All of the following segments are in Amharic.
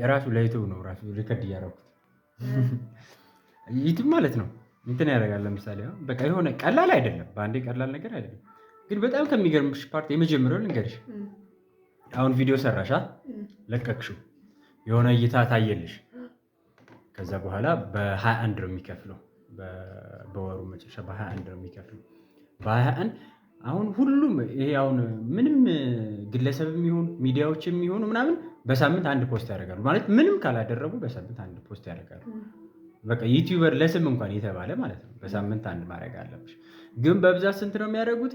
ራሱ ለዩቲዩብ ነው ራሱ ሪከርድ እያደረኩት ዩቲዩብ ማለት ነው እንትን ያደርጋል። ለምሳሌ በቃ የሆነ ቀላል አይደለም፣ በአንዴ ቀላል ነገር አይደለም። ግን በጣም ከሚገርምሽ ፓርት የመጀመሪያው ልንገርሽ። አሁን ቪዲዮ ሰራሻ ለቀቅሽው፣ የሆነ እይታ ታየልሽ። ከዛ በኋላ በ21 ነው የሚከፍለው፣ በወሩ መጨረሻ በ21 ነው የሚከፍለው። በ21 አሁን ሁሉም ይሄ አሁን ምንም ግለሰብ የሚሆን ሚዲያዎች የሚሆኑ ምናምን በሳምንት አንድ ፖስት ያደርጋሉ። ማለት ምንም ካላደረጉ በሳምንት አንድ ፖስት ያደርጋሉ። በቃ ዩቲዩበር ለስም እንኳን የተባለ ማለት ነው በሳምንት አንድ ማድረግ አለብሽ። ግን በብዛት ስንት ነው የሚያደርጉት?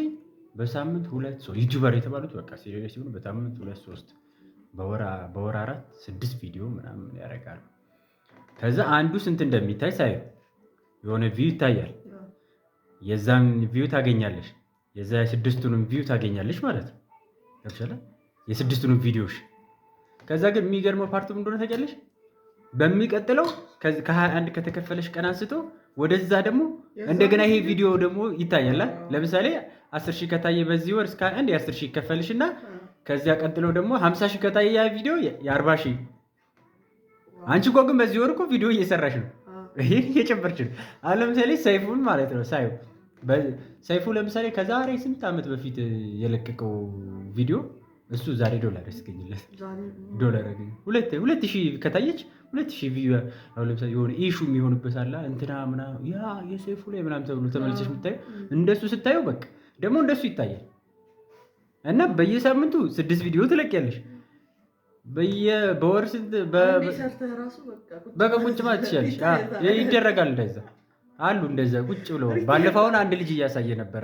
በሳምንት 2-3 ዩቲዩበር የተባሉት በቃ ሲሪየስ ሲሆኑ በሳምንት 2-3 በወር 4-6 ቪዲዮ ምናምን ያደርጋሉ። ከዛ አንዱ ስንት እንደሚታይ ሳይ የሆነ ቪው ይታያል። የዛን ቪው ታገኛለሽ፣ የዛ የስድስቱንም ቪው ታገኛለሽ ማለት ነው። ለምሳሌ የስድስቱንም ቪዲዮሽ። ከዛ ግን የሚገርመው ፓርቱ ምን እንደሆነ ታውቂያለሽ? በሚቀጥለው ከ21 ከተከፈለሽ ቀን አንስቶ ወደዛ ደግሞ እንደገና ይሄ ቪዲዮ ደግሞ ይታያል። ለምሳሌ 10,000 ከታየ በዚህ ወር እስከ 21 የ10,000 ይከፈልሽ እና ከዚያ ቀጥሎ ደግሞ 50,000 ከታየ ያ ቪዲዮ የ40,000። አንቺ እኮ ግን በዚህ ወር እኮ ቪዲዮ እየሰራሽ ነው፣ ይሄ እየጨመርሽ ነው። አሁን ለምሳሌ ሰይፉን ማለት ነው ሳይው ሰይፉ ለምሳሌ ከዛሬ ስንት ዓመት በፊት የለቀቀው ቪዲዮ እሱ ዛሬ ዶላር ያስገኝለት ዶላር ያገኝ 2,000 ከታየች 2,000 ቪው። አሁን ለምሳሌ የሆነ ኢሹ የሚሆንበት አለ እንትና ምናምን ያ የሰይፉ ላይ ምናምን ተብሎ ተመልሰሽ የምታየው እንደሱ ስታየው በቃ ደግሞ እንደሱ ይታያል። እና በየሳምንቱ 6 ቪዲዮ ትለቂያለሽ። በወር ስንት በቃ ቁጭ ማለት ትችላለሽ። ይደረጋል እንደዛ አሉ እንደዛ ቁጭ ብለው። ባለፈው አንድ ልጅ እያሳየ ነበረ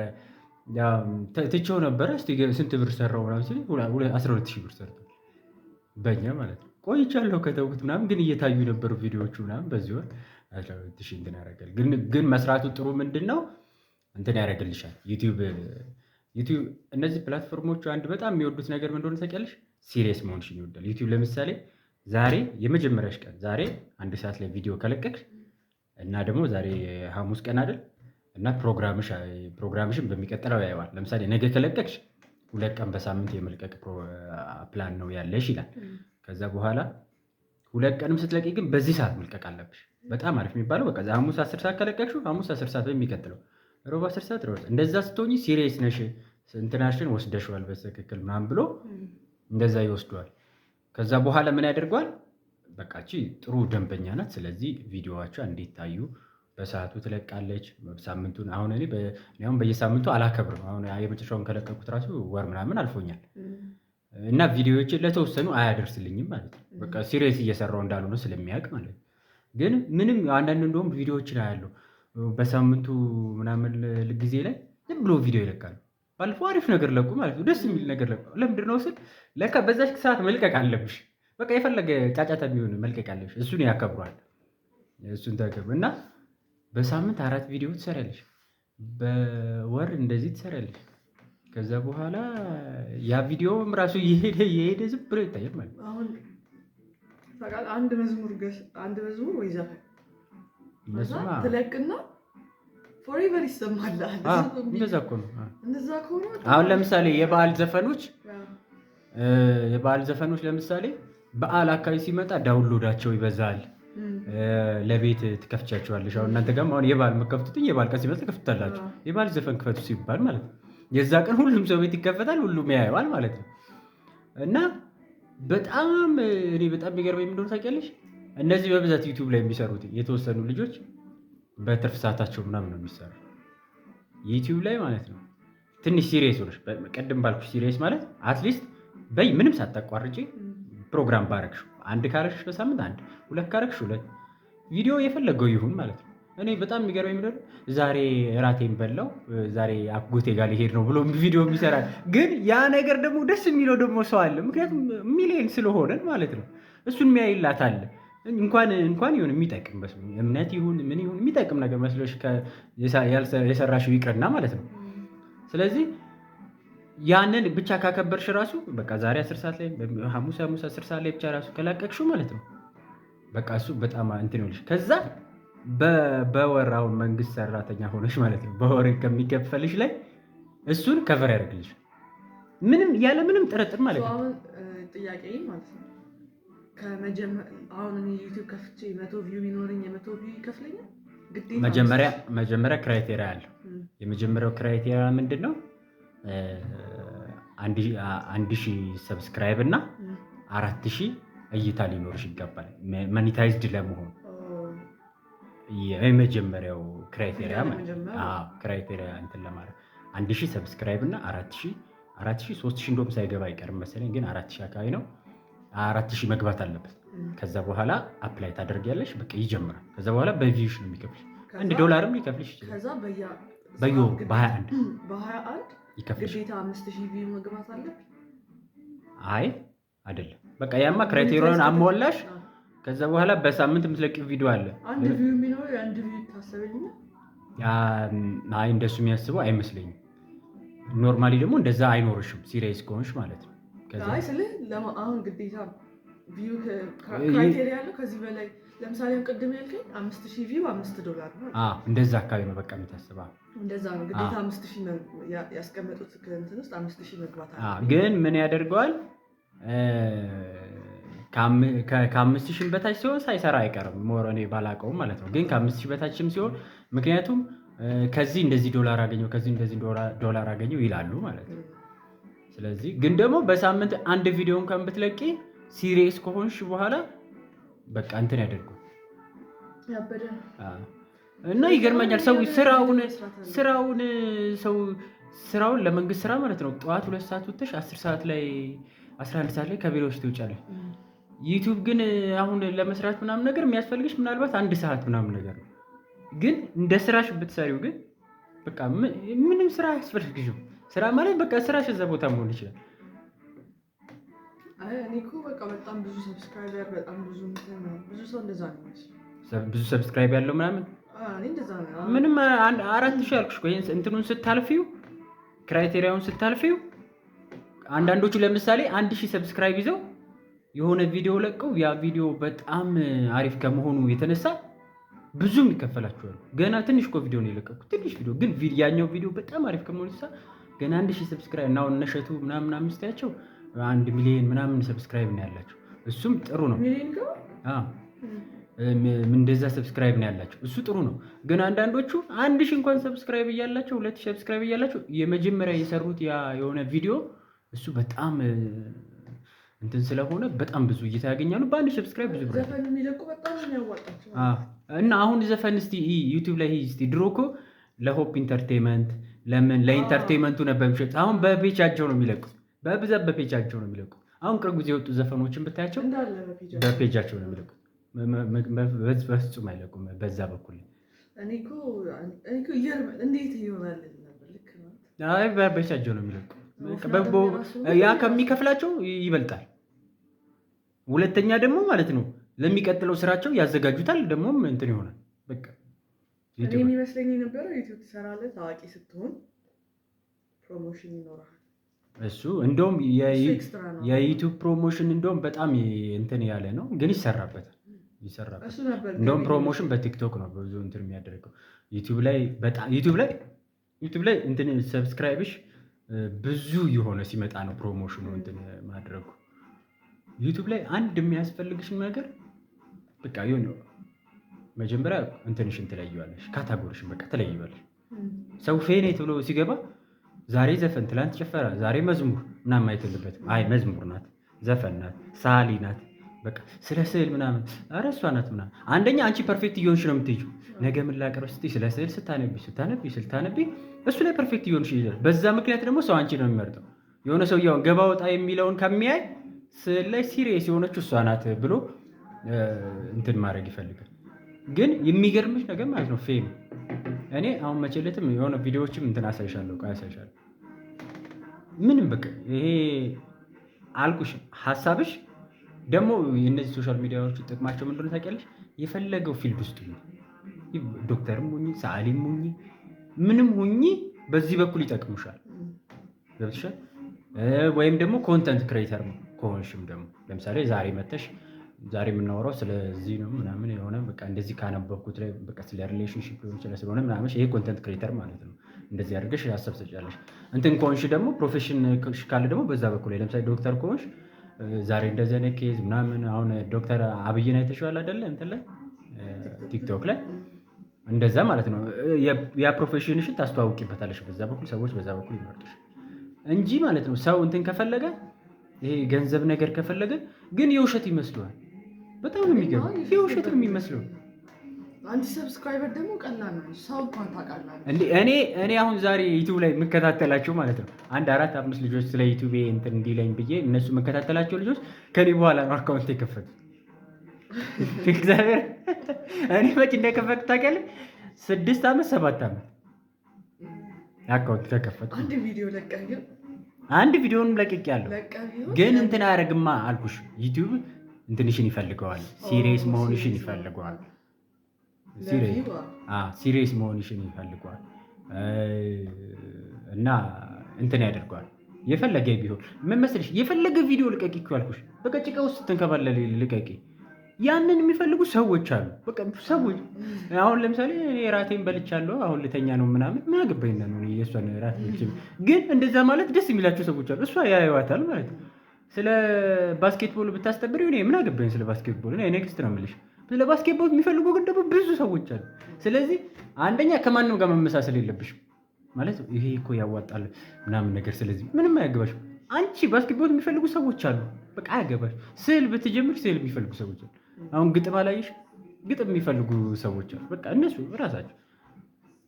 ትቼው ነበረ። እስቲ ስንት ብር ሰራው ምናምን ሲል 12,000 ብር ሰርቷል በእኛ ማለት ነው። ቆይቻለሁ ከተውኩት ምናምን፣ ግን እየታዩ የነበሩ ቪዲዮዎቹ ምናምን በዚህ ወር 12,000 እንትን ያደርጋል። ግን መስራቱ ጥሩ ምንድን ነው እንትን ያደርግልሻል። ዩቲዩብ እነዚህ ፕላትፎርሞቹ አንድ በጣም የሚወዱት ነገር ምን እንደሆነ ታውቂያለሽ? ሲሪየስ መሆንሽን ይወዳል። ዩቲዩብ ለምሳሌ ዛሬ የመጀመሪያሽ ቀን ዛሬ 1 ሰዓት ላይ ቪዲዮ ከለቀቅሽ እና ደግሞ ዛሬ ሐሙስ ቀን አይደል እና ፕሮግራምሽን በሚቀጥለው ያየዋል። ለምሳሌ ነገ ከለቀቅሽ 2 ቀን በሳምንት የመልቀቅ ፕላን ነው ያለሽ ይላል። ከዛ በኋላ 2 ቀንም ስትለቂ ግን በዚህ ሰዓት መልቀቅ አለብሽ። በጣም አሪፍ የሚባለው በቃ ሐሙስ 10 ሰዓት ከለቀቅሽው ሐሙስ 10 ሰዓት በሚቀጥለው ሮብ 10 ሰዓት ሮብ። እንደዛ ስትሆኚ ሲሪየስ ነሽ፣ እንትናሽን ወስደሽዋል በትክክል ምናምን ብሎ እንደዛ ይወስደዋል። ከዛ በኋላ ምን ያደርገዋል? በቃ እቺ ጥሩ ደንበኛ ናት፣ ስለዚህ ቪዲዮዋቿ እንዲታዩ በሰዓቱ ትለቃለች። ሳምንቱን አሁን እኔ በየሳምንቱ አላከብርም። አሁን የመጨረሻውን ከለቀቁት ራሱ ወር ምናምን አልፎኛል እና ቪዲዮዎችን ለተወሰኑ አያደርስልኝም ማለት ነው። በቃ ሲሪየስ እየሰራው እንዳልሆነ ስለሚያውቅ ማለት ነው። ግን ምንም አንዳንድ እንደውም ቪዲዮዎችን አያለሁ በሳምንቱ ምናምን ጊዜ ላይ ዝም ብሎ ቪዲዮ ይለቃሉ። ባለፈው አሪፍ ነገር ለቁ ማለት ነው፣ ደስ የሚል ነገር ለቁ። ለምንድን ነው ስል ለካ በዛች ሰዓት መልቀቅ አለብሽ። በቃ የፈለገ ጫጫታ ቢሆን መልቀቅ አለብሽ። እሱን ያከብሯል። እሱን ተከብሩ እና በሳምንት 4 ቪዲዮ ትሰሪያለሽ፣ በወር እንደዚህ ትሰሪያለሽ። ከዛ በኋላ ያ ቪዲዮም ራሱ እየሄደ ዝም ብሎ ይታያል ማለት ነው። አሁን አንድ መዝሙር ወይ ዘፈን ትለቅና ፎሬቨር ይሰማል። እንደዛ እኮ ነው። አሁን ለምሳሌ የበዓል ዘፈኖች ለምሳሌ በዓል አካባቢ ሲመጣ ዳውንሎዳቸው ይበዛል። ለቤት ትከፍቻቸዋለሽ። አሁን እናንተ ጋርም አሁን የበዓል መከፍቱት የበዓል ቀን ሲመጣ ትከፍቱታላችሁ። የበዓል ዘፈን ክፈቱ ሲባል ማለት ነው የዛ ቀን ሁሉም ሰው ቤት ይከፈታል፣ ሁሉም ያየዋል ማለት ነው። እና በጣም የሚገርመኝ ምንድነው ታውቂያለሽ? እነዚህ በብዛት ዩቲዩብ ላይ የሚሰሩት የተወሰኑ ልጆች በትርፍ ሰዓታቸው ምናምን ነው የሚሰሩ ዩቲዩብ ላይ ማለት ነው። ትንሽ ሲሪየስ ሆነሽ ቀደም ባልኩሽ ሲሪየስ ማለት አትሊስት ምንም ሳታቋርጪ ፕሮግራም ባረግሽው 1 ካረግሽ በሳምንት 1 2 ካረግሽ 2 ቪዲዮ የፈለገው ይሁን ማለት ነው። እኔ በጣም የሚገርመኝ ምንድነው ዛሬ እራቴን በላው ዛሬ አጎቴ ጋር ሊሄድ ነው ብሎ ቪዲዮ የሚሰራ ግን ያ ነገር ደግሞ ደስ የሚለው ደግሞ ሰው አለ። ምክንያቱም ሚሊየን ስለሆነን ማለት ነው። እሱን የሚያይላት አለ። እንኳን ይሁን የሚጠቅም እምነት ይሁን ምን ይሁን የሚጠቅም ነገር መስሎሽ የሰራሽው ይቅርና ማለት ነው። ስለዚህ ያንን ብቻ ካከበርሽ ራሱ በቃ ዛሬ 10 ሰዓት ላይ ሐሙስ 10 ሰዓት ላይ ብቻ ራሱ ከላቀቅሽው ማለት ነው በቃ እሱ በጣም እንትን ይልሽ። ከዛ በወራው መንግስት ሰራተኛ ሆነሽ ማለት ነው በወር ከሚከፈልሽ ላይ እሱን ከቨር ያደርግልሽ። ምንም ያለ ምንም ጥርጥር ማለት ነው። አሁን ጥያቄ ማለት ነው አሁን እኔ ዩቲዩብ ከፍቼ 100 ቪው ቢኖረኝ የ100 ቪው ይከፍለኛል ግዴታ? መጀመሪያ ክራይቴሪያ አለው። የመጀመሪያው ክራይቴሪያ ምንድን ነው? 1000 ሰብስክራይብ እና 4000 እይታ ሊኖርሽ ይገባል ሞኔታይዝድ ለመሆን። የመጀመሪያው ክራይቴሪያ እንትን ለማለት 1000 ሰብስክራይብ እና 4000 3000 እንደውም ሳይገባ አይቀርም መሰለኝ፣ ግን 4000 አካባቢ ነው። 4000 መግባት አለበት። ከዛ በኋላ አፕላይ ታደርጊያለሽ። በቃ ይጀምራል። ከዛ በኋላ በቪውሽ ነው የሚከፍልሽ። $1 ሊከፍልሽ ይችላል። ከዛ በየወሩ በ21 ይከፍልሽ። ግዴታ 5000 ቪው መግባት አለበት? አይ አይደለም። በቃ ያማ ክራይቴሪያውን አሟላሽ። ከዛ በኋላ በሳምንት የምትለቂው ቪዲዮ አለ። አንድ ቪው የሚኖር አንድ ቪው ታሰበልኝ? አይ እንደሱ የሚያስበው አይመስለኝም። ኖርማሊ ደግሞ እንደዛ አይኖርሽም ሲሪየስ ከሆንሽ ማለት ነው። አይ ስልህ አሁን ግዴታ ቪው ክራይቴሪያ አለው ከዚህ በላይ ለምሳሌ ቅድም ያልከኝ 5000 ቪው $5 ነው። እንደዛ አካባቢ ነው በቃ የምታስበው። እንደዛ ነው ግዴታ 5000 ያስቀመጡት እንትን ውስጥ 5000 መግባት አለ። ግን ምን ያደርገዋል? ከ5000 በታች ሲሆን ሳይሰራ አይቀርም። ሞር እኔ ባላውቀውም ማለት ነው። ግን ከ5000 በታችም ሲሆን ምክንያቱም ከዚህ እንደዚህ $1 አገኘው ከዚህ እንደዚህ $1 አገኘው ይላሉ ማለት ነው። ስለዚህ ግን ደግሞ በሳምንት አንድ ቪዲዮ እንኳን ብትለቂ ሲሪየስ ከሆንሽ በኋላ በቃ እንትን ያደርጉ እና ይገርመኛል። ሰው ስራውን ለመንግስት ስራ ማለት ነው ጠዋት 2 ሰዓት ወጥተሽ 10 ሰዓት ላይ 11 ሰዓት ላይ ከቢሮዎች ትወጫለሽ። ዩቲዩብ ግን አሁን ለመስራት ምናምን ነገር የሚያስፈልግሽ ምናልባት 1 ሰዓት ምናምን ነገር ነው። ግን እንደ ስራሽ ብትሰሪው ግን በቃ ምንም ስራ አያስፈልግሽም። ስራ ማለት በቃ ስራሽ እዛ ቦታ መሆን ይችላል። እኔ እኮ በቃ በጣም ብዙ ሰብስክራይበር በጣም ብዙ ሰው እንደዛ ነው የሚመስለው። ብዙ ሰብስክራይብ ያለው ምናምን እንደዛ ነው። ምንም 4000 አልኩሽ እኮ ይሄን እንትኑን ስታልፊው ክራይቴሪያውን ስታልፊው አንዳንዶቹ ለምሳሌ 1000 ሰብስክራይብ ይዘው የሆነ ቪዲዮ ለቀው ያ ቪዲዮ በጣም አሪፍ ከመሆኑ የተነሳ ብዙም ይከፈላቸዋል። ገና ትንሽ እኮ ቪዲዮ ነው የለቀቁት፣ ትንሽ ቪዲዮ ግን ያኛው ቪዲዮ በጣም አሪፍ ከመሆኑ የተነሳ ገና 1000 ሰብስክራይብ እና እነሸቱ ምናምን አምስታቸው 1 ሚሊዮን ምናምን ሰብስክራይብ ነው ያላቸው። እሱም ጥሩ ነው። እንደዛ ሰብስክራይብ ነው ያላቸው። እሱ ጥሩ ነው። ግን አንዳንዶቹ 1000 እንኳን ሰብስክራይብ እያላቸው 2000 ሰብስክራይብ እያላቸው የመጀመሪያ የሰሩት ያ የሆነ ቪዲዮ እሱ በጣም እንትን ስለሆነ በጣም ብዙ እይታ ያገኛሉ። በአንድ ሰብስክራይብ ብዙ ብር ዘፈን የሚለቁ በጣም ነው ያዋጣቸው። እና አሁን ዘፈን እስቲ ዩቲዩብ ላይ እስቲ ድሮ እኮ ለሆፕ ኢንተርቴይንመንት ለምን ለኢንተርቴይንመንቱ ነበር የሚሸጥ። አሁን በፔጃቸው ነው የሚለቁት፣ በብዛት በፔጃቸው ነው የሚለቁት። አሁን ቅርብ ጊዜ የወጡ ዘፈኖችን ብታያቸው በፔጃቸው ነው የሚለቁት፣ በፍጹም አይለቁም በዛ በኩል። እኔ እኮ እንዴት ይሆናል ነበር ልክ ነው። አይ በፔጃቸው ነው የሚለቁት። ያ ከሚከፍላቸው ይበልጣል። ሁለተኛ ደግሞ ማለት ነው ለሚቀጥለው ስራቸው ያዘጋጁታል። ደግሞ እንትን ይሆናል በቃ እኔ የሚመስለኝ የነበረው ዩቲዩብ ትሰራለህ ታዋቂ ስትሆን ፕሮሞሽን ይኖራል። እሱ እንደውም የዩቲዩብ ፕሮሞሽን እንደውም በጣም እንትን ያለ ነው፣ ግን ይሰራበታል። እንደውም ፕሮሞሽን በቲክቶክ ነው ብዙ እንትን የሚያደርገው። ዩቲዩብ ላይ እንትን ሰብስክራይብሽ ብዙ የሆነ ሲመጣ ነው ፕሮሞሽኑ እንትን ማድረጉ። ዩቲዩብ ላይ አንድ የሚያስፈልግሽ ነገር በቃ የሆነ መጀመሪያ እንትንሽን ትለይዋለሽ፣ ካታጎሪሽን በቃ ትለይዋለሽ። ሰው ፌኔት ብሎ ሲገባ ዛሬ ዘፈን፣ ትላንት ጭፈራ፣ ዛሬ መዝሙር ምናምን ማየት የለበትም። አይ መዝሙር ናት፣ ዘፈን ናት፣ ሳሊ ናት፣ በቃ ስለ ስዕል ምናምን ኧረ እሷ ናት ምናምን። አንደኛ አንቺ ፐርፌክት እየሆንሽ ነው የምትሄጂው። ነገ ምን ላቀርብ ስትይ ስለ ስዕል ስታነቢ እሱ ላይ ፐርፌክት እየሆንሽ ይሄዳል። በዛ ምክንያት ደግሞ ሰው አንቺ ነው የሚመርጠው። የሆነ ሰውየውን ገባ ወጣ የሚለውን ከሚያይ ስዕል ላይ ሲሪየስ የሆነችው እሷ ናት ብሎ እንትን ማድረግ ይፈልጋል። ግን የሚገርምሽ ነገር ማለት ነው ፌም እኔ አሁን መቼለትም የሆነ ቪዲዮዎችም እንትን አሳይሻለሁ ምንም በቃ ይሄ አልኩሽ ሀሳብሽ ደግሞ የእነዚህ ሶሻል ሚዲያዎች ጥቅማቸው ምንድነው ታውቂያለሽ? የፈለገው ፊልድ ውስጥ ዶክተርም ሁኚ ሰዓሊም ሁኚ ምንም ሁኚ በዚህ በኩል ይጠቅሙሻል። ገብቶሻል? ወይም ደግሞ ኮንተንት ክሬተር ከሆንሽም ደግሞ ለምሳሌ ዛሬ መተሽ ዛሬ የምናወራው ስለዚህ ነው ምናምን የሆነ በቃ እንደዚህ ካነበብኩት ላይ በቃ ስለ ሪሌሽንሺፕ ሊሆን ይችላል ስለሆነ ምናምን ይሄ ኮንተንት ክሬተር ማለት ነው። እንደዚህ አድርገሽ ሀሳብ ትሰጫለሽ። እንትን ከሆንሽ ደግሞ ፕሮፌሽን ካለ ደግሞ በዛ በኩል ለምሳሌ ዶክተር ከሆንሽ ዛሬ እንደዚህ አይነት ኬዝ ምናምን አሁን ዶክተር አብይን አይተሽዋል አይደለ? እንትን ላይ ቲክቶክ ላይ እንደዛ ማለት ነው። ያ ፕሮፌሽንሽን ታስተዋውቂበታለሽ በዛ በኩል ሰዎች በዛ በኩል ይመርጡሽ እንጂ ማለት ነው። ሰው እንትን ከፈለገ ይሄ ገንዘብ ነገር ከፈለገ ግን የውሸት ይመስለዋል። በጣም ነው የሚገርም። የውሸት ነው የሚመስለው። አንቺ ሰብስክራይበር ደግሞ ቀላል ነው። ሰው እንኳን ታውቃለህ እንዴ? እኔ አሁን ዛሬ ዩቲዩብ ላይ የምከታተላቸው ማለት ነው 1-4-5 ልጆች ስለ ዩቲዩብ እንትን እንዲለኝ ብዬ እነሱ የምከታተላቸው ልጆች ከኔ በኋላ ነው አካውንት የከፈቱት። እግዚአብሔር እኔ መች እንደከፈቱ ታውቂያለሽ? 6 ዓመት 7 ዓመት አካውንት ከከፈቱ አንድ ቪዲዮን ለቅቄያለሁ። ግን እንትን አያደርግማ አልኩሽ። ዩቲዩብ እንትንሽን ይፈልገዋል፣ ሲሪየስ መሆንሽን ይፈልገዋል። ሲሪየስ መሆንሽን ይፈልገዋል እና እንትን ያደርገዋል። የፈለገ ቢሆን ምን መሰለሽ፣ የፈለገ ቪዲዮ ልቀቂ እኮ አልኩሽ። በቃ ጭቃ ውስጥ ትንከባለል ልቀቂ። ያንን የሚፈልጉ ሰዎች አሉ። በቃ ሰዎች አሁን ለምሳሌ እኔ ራቴን በልቻለሁ አሁን ልተኛ ነው ምናምን ምን አገባኝ ነው የእሷን ራት ልጅ። ግን እንደዛ ማለት ደስ የሚላቸው ሰዎች አሉ። እሷ ያዩዋታል ማለት ነው። ስለ ባስኬትቦል ብታስተምሪ እኔ ምን አገባኝ ስለ ባስኬትቦል። እኔ ኔክስት ነው የምልሽ። ስለ ባስኬትቦል የሚፈልጉ ግን ደግሞ ብዙ ሰዎች አሉ። ስለዚህ አንደኛ ከማንም ጋር መመሳሰል የለብሽም ማለት ይሄ እኮ ያዋጣል ምናምን ነገር። ስለዚህ ምንም አያገባሽም። አንቺ ባስኬትቦል የሚፈልጉ ሰዎች አሉ። በቃ አያገባሽ። ስዕል ብትጀምር ስዕል የሚፈልጉ ሰዎች አሉ። አሁን ግጥም አላየሽ? ግጥም የሚፈልጉ ሰዎች አሉ። በቃ እነሱ እራሳቸው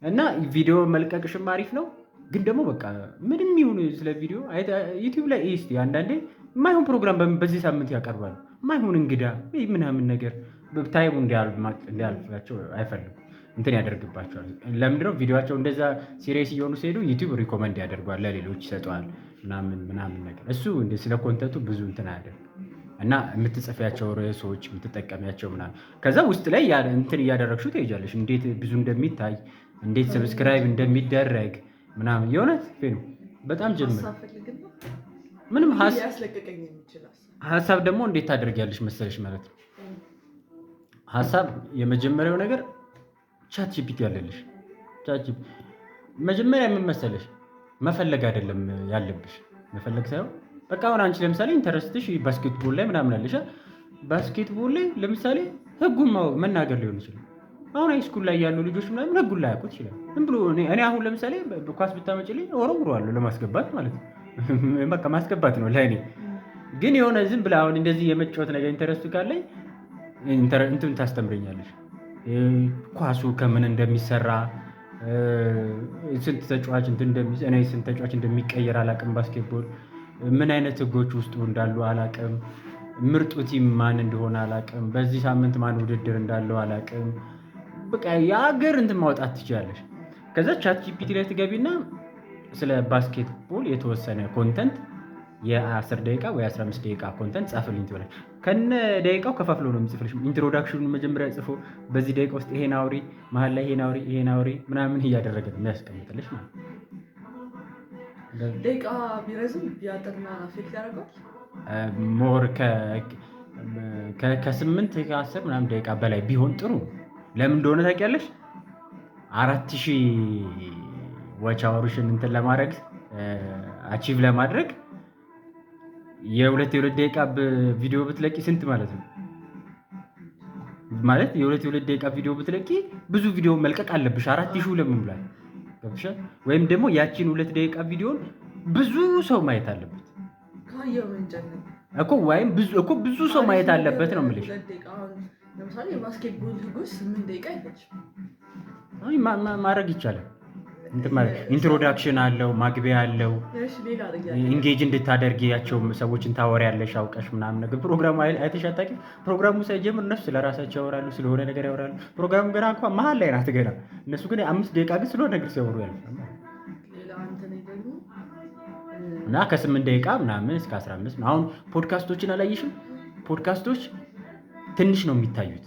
እና ቪዲዮ መልቀቅሽም አሪፍ ነው። ግን ደግሞ በቃ ምንም ይሁን ስለ ቪዲዮ ዩቲዩብ ላይ እስቲ አንዳንዴ የማይሆን ፕሮግራም በዚህ ሳምንት ያቀርባሉ። የማይሆን እንግዳ ምናምን ነገር ታይሙ እንዲያልፋቸው አይፈልጉም። እንትን ያደርግባቸዋል። ለምንድነው ቪዲዮቸው እንደዛ ሲሪየስ እየሆኑ ሲሄዱ ዩቲዩብ ሪኮመንድ ያደርገዋል፣ ለሌሎች ይሰጠዋል ምናምን ነገር። እሱ ስለ ኮንተንቱ ብዙ እንትን አያደርግ እና የምትጽፊያቸው ርዕሶች የምትጠቀሚያቸው ምናምን ከዛ ውስጥ ላይ እንትን እያደረግሽው ትሄጃለሽ። እንዴት ብዙ እንደሚታይ እንዴት ሰብስክራይብ እንደሚደረግ ምናምን የእውነት ነው። በጣም ጀምር ምንም ሀሳብ ደግሞ እንዴት ታደርጊያለሽ መሰለሽ ማለት ነው። ሀሳብ የመጀመሪያው ነገር ቻት ጂፒቲ ያለልሽ። መጀመሪያ ምን መሰለሽ መፈለግ አይደለም ያለብሽ፣ መፈለግ ሳይሆን በቃ አሁን አንቺ ለምሳሌ ኢንተረስትሽ ባስኬትቦል ላይ ምናምን አለሽ። ባስኬትቦል ላይ ለምሳሌ ህጉን መናገር ሊሆን ይችላል። አሁን ሃይስኩል ላይ ያሉ ልጆች ምናምን ህጉን ላይ ያውቁት ይችላል። ዝም ብሎ እኔ አሁን ለምሳሌ ኳስ ብታመጪልኝ ወረውረዋለሁ ለማስገባት ማለት ነው። በቃ ማስገባት ነው ለእኔ። ግን የሆነ ዝም ብላ አሁን እንደዚህ የመጫወት ነገር ኢንተረስቱ ካለኝ እንትን ታስተምረኛለሽ። ኳሱ ከምን እንደሚሰራ ስንት ተጫዋች እንደሚቀየር አላቅም። ባስኬትቦል ምን አይነት ህጎች ውስጡ እንዳሉ አላቅም። ምርጡ ቲም ማን እንደሆነ አላቅም። በዚህ ሳምንት ማን ውድድር እንዳለው አላቅም። በቃ የሀገር እንትን ማውጣት ትችላለሽ። ከዛ ቻት ጂፒቲ ላይ ትገቢና ስለ ባስኬትቦል የተወሰነ ኮንተንት የ10 ደቂቃ ወይ 15 ደቂቃ ኮንተንት ጻፍልኝ ትበላለች። ከነ ደቂቃው ከፋፍሎ ነው የሚጽፍልሽ። ኢንትሮዳክሽኑን መጀመሪያ ጽፎ በዚህ ደቂቃ ውስጥ ይሄን አውሪ፣ መሀል ላይ ይሄን አውሪ ምናምን እያደረገ ነው የሚያስቀምጥልሽ ማለት ነው። ደቂቃ ቢረዝም ቢያጠርና ፌክ ያደርጋል። ሞር ከ8 ከ10 ምናምን ደቂቃ በላይ ቢሆን ጥሩ። ለምን እንደሆነ ታውቂያለሽ? 4000 ዋች አወርሽን እንትን ለማድረግ አቺቭ ለማድረግ የሁለት ደቂቃ ቪዲዮ ብትለቂ ስንት ማለት ነው? ማለት የሁለት ደቂቃ ቪዲዮ ብትለቂ ብዙ ቪዲዮ መልቀቅ አለብሽ 4000 ለመሙላት ገብቶሻል? ወይም ደግሞ ያቺን 2 ደቂቃ ቪዲዮን ብዙ ሰው ማየት አለበት እኮ ወይም ብዙ ሰው ማየት አለበት ነው የምልሽ። ለምሳሌ የባስኬትቦል ህጎች 8 ደቂቃ ይፈጅ ማድረግ ይቻላል። ኢንትሮዳክሽን አለው፣ ማግቢያ አለው። ኢንጌጅ እንድታደርጊያቸው ሰዎችን ታወሪያለሽ አውቀሽ ምናምን ነገር። ፕሮግራሙ አይተሽ አታውቂም? ፕሮግራሙ ሳይጀምር እነሱ ስለራሳቸው ያወራሉ፣ ስለሆነ ነገር ያወራሉ። ፕሮግራሙ ገና እንኳን መሀል ላይ ናት ገና። እነሱ ግን 5 ደቂቃ ግን ስለሆነ ነገር ሲያወሩ ያልፋል እና ከ8 ደቂቃ ምናምን እስከ 15። አሁን ፖድካስቶችን አላየሽም? ፖድካስቶች ትንሽ ነው የሚታዩት፣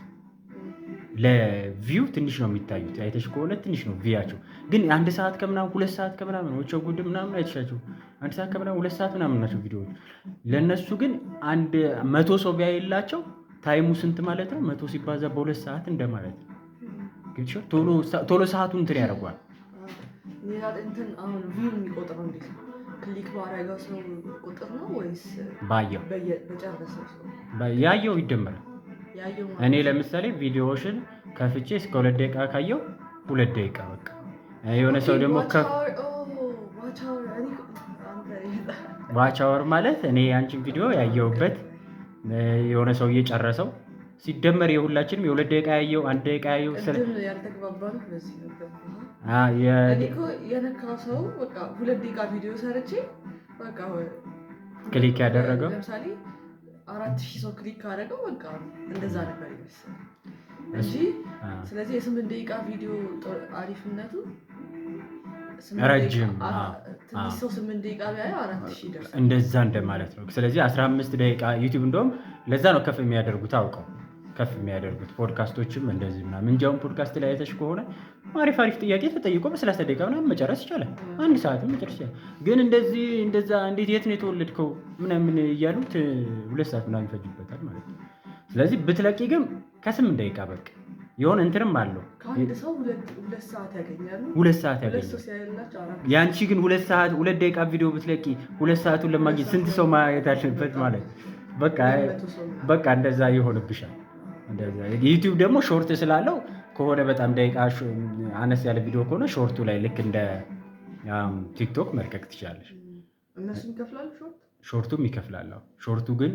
ለቪው ትንሽ ነው የሚታዩት። አይተሽ ከሆነ ትንሽ ነው ቪያቸው። ግን 1 ሰዓት ከምናምን 2 ሰዓት ከምናምን ወቸው ጉድ ምናምን አይተሻቸው 1 ሰዓት ከምናምን 2 ሰዓት ምናምን ናቸው ቪዲዮዎች። ለነሱ ግን 100 ሰው ቢያይላቸው ታይሙ ስንት ማለት ነው? 100 ሲባዛ በ2 ሰዓት እንደማለት ነው። ቶሎ ሰዓቱን እንትን ያደርገዋል። ሌላ እንትን አሁን ቪው የሚቆጥረው እንዴት ነው? ክሊክ ባደረገው ሰው ቁጥር ነው ወይስ ባየው በጨረሰው ሰው? ያየው ይደመራል። እኔ ለምሳሌ ቪዲዮዎችን ከፍቼ እስከ 2 ደቂቃ ካየው 2 ደቂቃ በቃ። የሆነ ሰው ደግሞ ዋች አወር ማለት እኔ ያንቺን ቪዲዮ ያየውበት የሆነ ሰው እየጨረሰው ሲደመር የሁላችንም የ2 ደቂቃ ያየው 1 ደቂቃ ያየው ያልተግባባነው በዚህ ነበር። የነካው ሰው በቃ 2 ደቂቃ ቪዲዮ ሰርቼ በቃ ክሊክ ያደረገው ለምሳሌ 4000 ሰው ክሊክ ካደረገው በቃ እንደዛ ነበር ይመስል እንጂ። ስለዚህ የ8 ደቂቃ ቪዲዮ አሪፍነቱ ረጅም ትንሽ ሰው 8 ደቂቃ ቢያየው 4000 ይደርሳል እንደዛ እንደማለት ነው። ስለዚህ 15 ደቂቃ ዩቲዩብ እንደውም ለዛ ነው ከፍ የሚያደርጉት አውቀው ከፍ የሚያደርጉት። ፖድካስቶችም እንደዚህ ምናምን እንጃውን ፖድካስት ላይ አይተሽ ከሆነ አሪፍ ጥያቄ ተጠይቆ በ30 ደቂቃ ምናምን መጨረስ ይቻላል። 1 ሰዓትም መጨረስ ይቻላል። ግን እንደዚህ እንደዛ እንዴት የት ነው የተወለድከው ምናምን እያሉት 2 ሰዓት ምናምን ይፈጅበታል ማለት ነው። ስለዚህ ብትለቂ ግን ከ8 ደቂቃ በቃ የሆነ እንትንም አለው። ከአንድ ሰው 2 ሰዓት ያገኛሉ። 2 ሰዓት ያገኛሉ። ያንቺ ግን 2 ሰዓት 2 ደቂቃ ቪዲዮ ብትለቂ 2 ሰዓቱን ለማግኘት ስንት ሰው ማየት አለበት ማለት በቃ እንደዛ ይሆንብሻል። እንደዛ ዩቲዩብ ደግሞ ሾርት ስላለው ከሆነ በጣም ደቂቃ አነስ ያለ ቪዲዮ ከሆነ ሾርቱ ላይ ልክ እንደ ቲክቶክ መልቀቅ ትችላለሽ። እነሱም ይከፍላሉ። ሾርቱም ይከፍላል። ሾርቱ ግን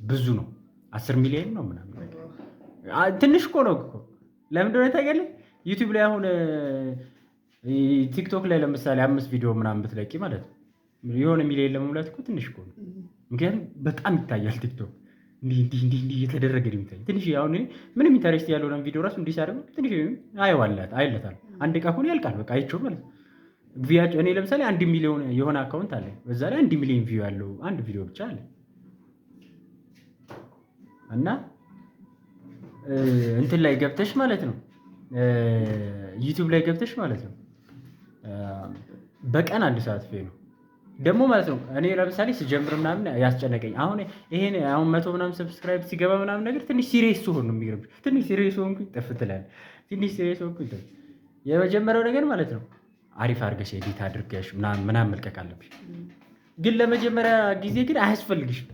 ብዙ ነው። 10 ሚሊዮን ነው ምናምን ነገር ትንሽ እኮ ነው እኮ። ለምን እንደሆነ ታውቂያለሽ? ዩቲዩብ ላይ አሁን ቲክቶክ ላይ ለምሳሌ 5 ቪዲዮ ምናምን ብትለቂ ማለት ነው የሆነ ሚሊዮን ለመሙላት እኮ ትንሽ እኮ ነው። ምክንያቱም በጣም ይታያል ቲክቶክ እንዲህ እየተደረገ ነው የሚታየው። ትንሽ አሁን ምንም ኢንተረስት ያልሆነ ቪዲዮ ራሱ እንዲህ ሳደርግ ትንሽ አይለታል። 1 ደቂቃ ሆነ ያልቃል በቃ አይቼው ማለት ነው። እኔ ለምሳሌ 1 ሚሊዮን የሆነ አካውንት አለ። በዛ ላይ 1 ሚሊዮን ቪው ያለው አንድ ቪዲዮ ብቻ አለ እና እንትን ላይ ገብተሽ ማለት ነው ዩቲዩብ ላይ ገብተሽ ማለት ነው በቀን 1 ሰዓት ፌ ነው ደግሞ ማለት ነው። እኔ ለምሳሌ ስጀምር ምናምን ያስጨነቀኝ አሁን ይሄን አሁን 100 ምናምን ሰብስክራይብ ሲገባ ምናምን ነገር ትንሽ ሲሪየስ ሲሆን ነው የሚገርምሽ። ትንሽ ሲሪየስ ሆንኩኝ ጠፍትላል። ትንሽ ሲሪየስ ሆንኩኝ የመጀመሪያው ነገር ማለት ነው አሪፍ አድርገሽ ኤዲት አድርገሽ ምናምን መልቀቅ አለብሽ። ግን ለመጀመሪያ ጊዜ ግን አያስፈልግሽም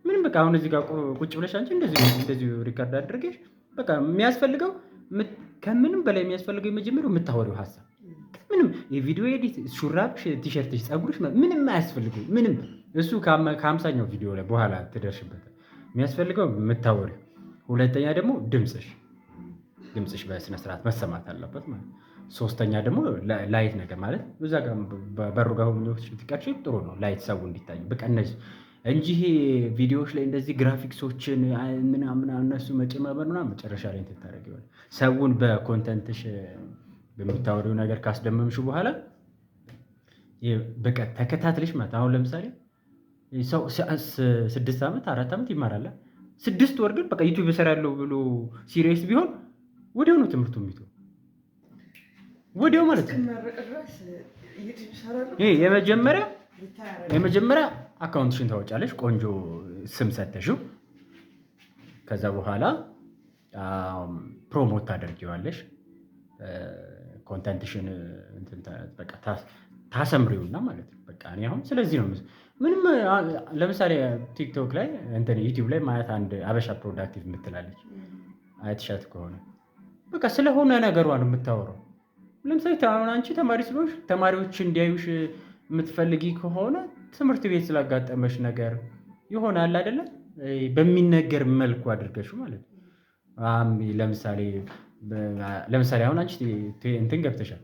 ምንም በቃ አሁን እዚህ ጋር ቁጭ ብለሽ አንቺ እንደዚህ ሪከርድ አድርገሽ በቃ የሚያስፈልገው ከምንም በላይ የሚያስፈልገው የመጀመሪያው የምታወሪው ሀሳብ ምንም የቪዲዮ ኤዲት ሹራብሽ፣ ቲሸርትሽ፣ ፀጉርሽ ምንም አያስፈልግም። ምንም እሱ ከ50ኛው ቪዲዮ ላይ በኋላ ትደርሽበታል። የሚያስፈልገው የምታወሪው። ሁለተኛ ደግሞ ድምፅሽ በስነ ስርዓት መሰማት አለበት ማለት። ሶስተኛ ደግሞ ላይት ነገር ማለት እዛ ጋር በሩ ጋር ሆኖሽ ትቀርጪ ጥሩ ነው ላይት ሰው እንዲታይ በቃ እነዚህ እንጂ ይሄ ቪዲዮዎች ላይ እንደዚህ ግራፊክሶችን ምናምን እነሱ መጨማመር ምናምን መጨረሻ ላይ እንትን ይሆናል። ሰውን በኮንተንትሽ በምታወሪው ነገር ካስደመምሽው በኋላ በቃ ተከታትለሽ ማለት አሁን ለምሳሌ ሰው 6 ዓመት 4 ዓመት ይማራል። 6 ወር ግን በቃ ዩቲዩብ እሰራለሁ ብሎ ሲሪየስ ቢሆን ወዲያው ነው ትምህርቱ የሚተው ወዲያው ማለት ነው። የመጀመሪያ አካውንትሽን ታወጫለሽ፣ ቆንጆ ስም ሰተሽው ከዛ በኋላ ፕሮሞት ታደርጊዋለሽ። ኮንተንትሽን በቃ ታሰምሪውና ማለት ነው። በቃ እኔ አሁን ስለዚህ ነው ምንም ለምሳሌ ቲክቶክ ላይ ዩቲዩብ ላይ ማለት አንድ አበሻ ፕሮዳክቲቭ የምትላለች አይተሻት ከሆነ በቃ ስለሆነ ነገሯ ነው የምታወራው። ለምሳሌ አሁን አንቺ ተማሪ ስለሆንሽ ተማሪዎች እንዲያዩሽ የምትፈልጊ ከሆነ ትምህርት ቤት ስላጋጠመሽ ነገር ይሆናል አይደለ? በሚነገር መልኩ አድርገሽ ማለት ነው። ለምሳሌ አሁን አንቺ እንትን ገብተሻል።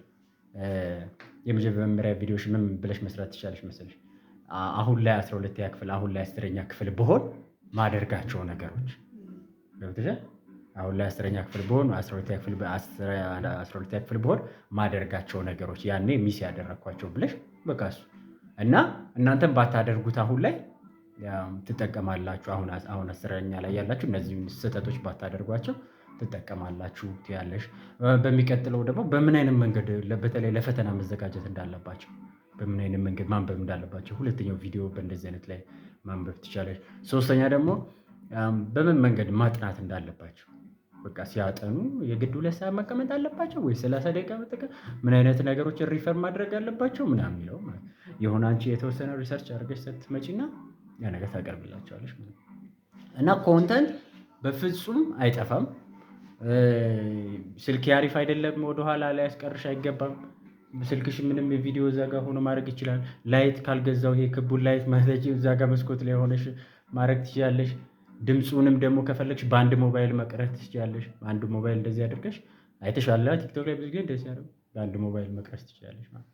የመጀመሪያ ቪዲዮሽ ምን ብለሽ መስራት ትችላለሽ መሰለሽ? አሁን ላይ 12ኛ ክፍል አሁን ላይ 10ኛ ክፍል ብሆን ማደርጋቸው ነገሮች ገብተሻል። አሁን ላይ 10ኛ ክፍል ብሆን 12ኛ ክፍል ብሆን ማደርጋቸው ነገሮች ያኔ ሚስ ያደረኳቸው ብለሽ በቃ እሱ እና እናንተም ባታደርጉት አሁን ላይ ትጠቀማላችሁ። አሁን 10ኛ ላይ ያላችሁ እነዚህ ስህተቶች ባታደርጓቸው ትጠቀማላችሁ ትያለሽ። በሚቀጥለው ደግሞ በምን አይነት መንገድ በተለይ ለፈተና መዘጋጀት እንዳለባቸው በምን አይነት መንገድ ማንበብ እንዳለባቸው ሁለተኛው ቪዲዮ በእንደዚህ አይነት ላይ ማንበብ ትችላለሽ። ሶስተኛ ደግሞ በምን መንገድ ማጥናት እንዳለባቸው በቃ ሲያጠኑ የግድ 2 ሰዓት መቀመጥ አለባቸው ወይ 30 ደቂቃ መጠቀም፣ ምን አይነት ነገሮችን ሪፈር ማድረግ አለባቸው ምናምን የሚለው ማለት የሆነ አንቺ የተወሰነ ሪሰርች አድርገሽ ስትመጪና ያ ነገር ታቀርብላቸዋለሽ ማለት ነው። እና ኮንተንት በፍጹም አይጠፋም። ስልክ አሪፍ አይደለም ወደኋላ ላይ ያስቀርሽ አይገባም። ስልክሽ ምንም የቪዲዮ እዛ ጋር ሆኖ ማድረግ ይችላል። ላይት ካልገዛው ይሄ ክቡን ላይት ማለት እዛ ጋር መስኮት ላይ ሆነሽ ማድረግ ትችላለሽ። ድምፁንም ደግሞ ከፈለግሽ በአንድ ሞባይል መቅረጽ ትችላለሽ። አንድ ሞባይል እንደዚህ አድርገሽ አይተሻል። ቲክቶክ ላይ ብዙ ጊዜ እንደዚህ ያደርጉ በአንድ ሞባይል መቅረጽ ትችላለሽ ማለት።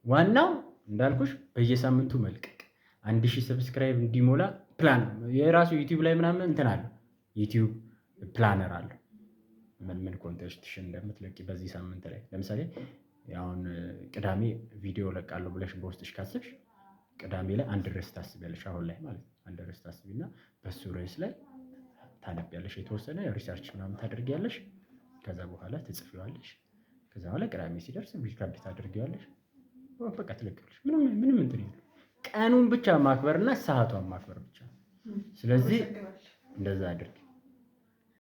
ዋናው እንዳልኩሽ በየሳምንቱ መልቀቅ 1000 ሰብስክራይብ እንዲሞላ ፕላን የራሱ ዩቲዩብ ላይ ምናምን እንትን አለ። ዩቲዩብ ፕላነር አለ ምን ኮንቴንትሽን እንደምትለቂ በዚህ ሳምንት ላይ ለምሳሌ አሁን ቅዳሜ ቪዲዮ ለቃለሁ ብለሽ በውስጥሽ ካሰብሽ ቅዳሜ ላይ አንድ ርዕስ ታስቢያለሽ። አሁን ላይ ማለት አንድ ርዕስ ታስቢና በሱ ርዕስ ላይ ታነቢያለሽ። የተወሰነ ሪሰርች ምናምን ታደርጊያለሽ። ከዛ በኋላ ትጽፊዋለሽ። ከዛ በኋላ ቅዳሜ ሲደርስ ሪካርድ ታደርጊዋለሽ። በቃ ትለቂያለሽ። ምንም እንትን የለም። ቀኑን ብቻ ማክበርና ሰዓቷን ማክበር ብቻ። ስለዚህ እንደዛ አድርጊ።